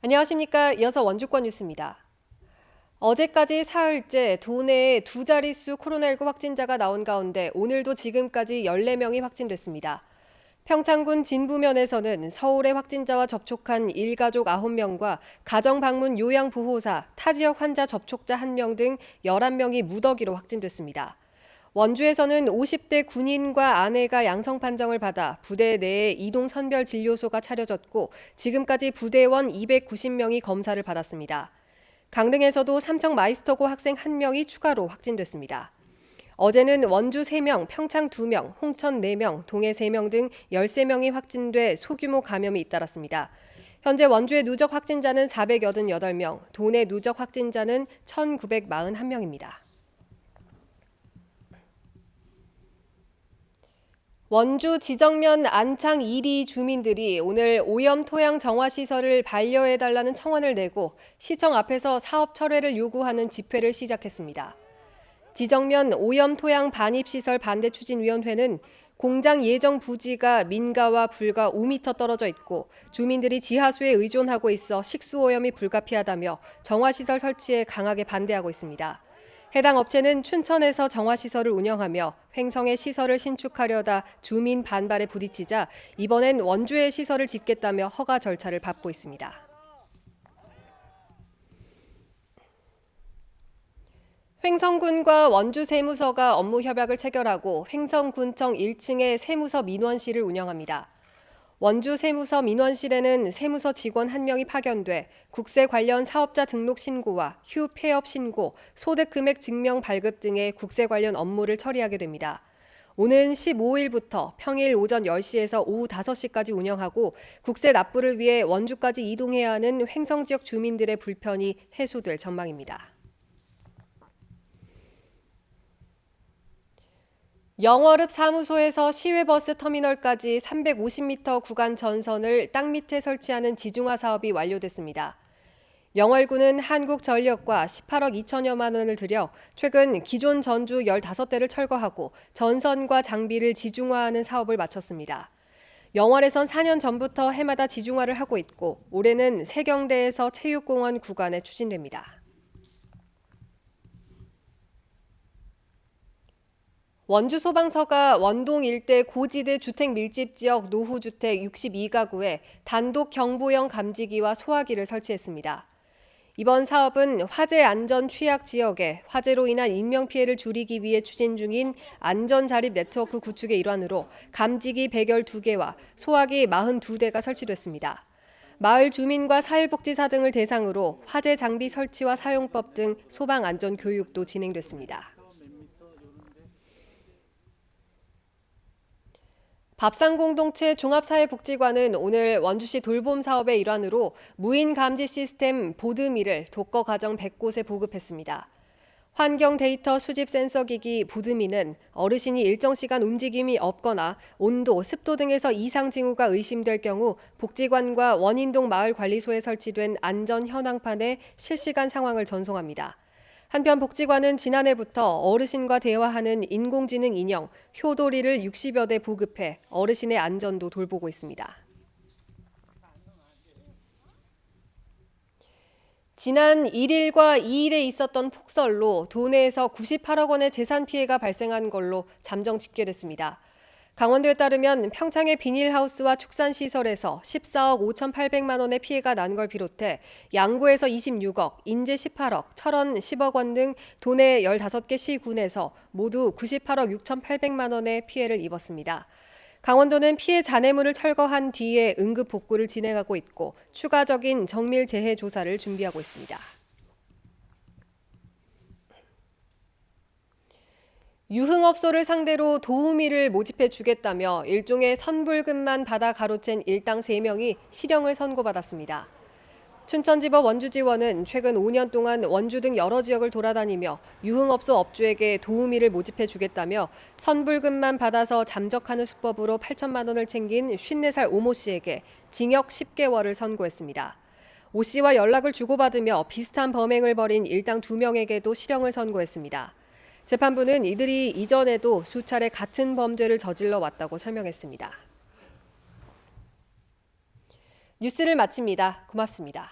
안녕하십니까. 이어서 원주권 뉴스입니다. 어제까지 사흘째 도내에 두 자릿수 코로나19 확진자가 나온 가운데 오늘도 지금까지 14명이 확진됐습니다. 평창군 진부면에서는 서울의 확진자와 접촉한 일가족 9명과 가정방문 요양보호사, 타 지역 환자 접촉자 1명 등 11명이 무더기로 확진됐습니다. 원주에서는 50대 군인과 아내가 양성 판정을 받아 부대 내에 이동 선별 진료소가 차려졌고 지금까지 부대원 290명이 검사를 받았습니다. 강릉에서도 삼척 마이스터고 학생 1명이 추가로 확진됐습니다. 어제는 원주 3명, 평창 2명, 홍천 4명, 동해 3명 등 13명이 확진돼 소규모 감염이 잇따랐습니다. 현재 원주의 누적 확진자는 488명, 도내 누적 확진자는 1,941명입니다. 원주 지정면 안창 1리 주민들이 오늘 오염 토양 정화 시설을 반려해달라는 청원을 내고 시청 앞에서 사업 철회를 요구하는 집회를 시작했습니다. 지정면 오염 토양 반입 시설 반대 추진위원회는 공장 예정 부지가 민가와 불과 5m 떨어져 있고 주민들이 지하수에 의존하고 있어 식수 오염이 불가피하다며 정화 시설 설치에 강하게 반대하고 있습니다. 해당 업체는 춘천에서 정화시설을 운영하며 횡성에 시설을 신축하려다 주민 반발에 부딪히자 이번엔 원주에 시설을 짓겠다며 허가 절차를 밟고 있습니다. 횡성군과 원주세무서가 업무 협약을 체결하고 횡성군청 1층에 세무서 민원실을 운영합니다. 원주 세무서 민원실에는 세무서 직원 1명이 파견돼 국세 관련 사업자 등록 신고와 휴 폐업 신고, 소득 금액 증명 발급 등의 국세 관련 업무를 처리하게 됩니다. 오는 15일부터 평일 오전 10시에서 오후 5시까지 운영하고 국세 납부를 위해 원주까지 이동해야 하는 횡성 지역 주민들의 불편이 해소될 전망입니다. 영월읍 사무소에서 시외버스 터미널까지 350m 구간 전선을 땅 밑에 설치하는 지중화 사업이 완료됐습니다. 영월군은 한국전력과 18억 2천여만 원을 들여 최근 기존 전주 15대를 철거하고 전선과 장비를 지중화하는 사업을 마쳤습니다. 영월에선 4년 전부터 해마다 지중화를 하고 있고 올해는 세경대에서 체육공원 구간에 추진됩니다. 원주 소방서가 원동 일대 고지대 주택 밀집 지역 노후주택 62가구에 단독 경보형 감지기와 소화기를 설치했습니다. 이번 사업은 화재 안전 취약 지역에 화재로 인한 인명피해를 줄이기 위해 추진 중인 안전자립 네트워크 구축의 일환으로 감지기 112개와 소화기 42대가 설치됐습니다. 마을 주민과 사회복지사 등을 대상으로 화재 장비 설치와 사용법 등 소방 안전 교육도 진행됐습니다. 밥상공동체 종합사회복지관은 오늘 원주시 돌봄 사업의 일환으로 무인 감지 시스템 보드미를 독거 가정 100곳에 보급했습니다. 환경 데이터 수집 센서 기기 보드미는 어르신이 일정 시간 움직임이 없거나 온도, 습도 등에서 이상 징후가 의심될 경우 복지관과 원인동 마을관리소에 설치된 안전 현황판에 실시간 상황을 전송합니다. 한편 복지관은 지난해부터 어르신과 대화하는 인공지능 인형 효도리를 60여 대 보급해 어르신의 안전도 돌보고 있습니다. 지난 1일과 2일에 있었던 폭설로 도내에서 98억 원의 재산 피해가 발생한 걸로 잠정 집계됐습니다. 강원도에 따르면 평창의 비닐하우스와 축산시설에서 14억 5,800만 원의 피해가 난 걸 비롯해 양구에서 26억, 인제 18억, 철원 10억 원 등 도내 15개 시군에서 모두 98억 6,800만 원의 피해를 입었습니다. 강원도는 피해 잔해물을 철거한 뒤에 응급 복구를 진행하고 있고 추가적인 정밀 재해 조사를 준비하고 있습니다. 유흥업소를 상대로 도우미를 모집해 주겠다며 일종의 선불금만 받아 가로챈 일당 3명이 실형을 선고받았습니다. 춘천지법 원주지원은 최근 5년 동안 원주 등 여러 지역을 돌아다니며 유흥업소 업주에게 도우미를 모집해 주겠다며 선불금만 받아서 잠적하는 수법으로 8천만 원을 챙긴 54살 오모 씨에게 징역 10개월을 선고했습니다. 오 씨와 연락을 주고받으며 비슷한 범행을 벌인 일당 2명에게도 실형을 선고했습니다. 재판부는 이들이 이전에도 수차례 같은 범죄를 저질러 왔다고 설명했습니다. 뉴스를 마칩니다. 고맙습니다.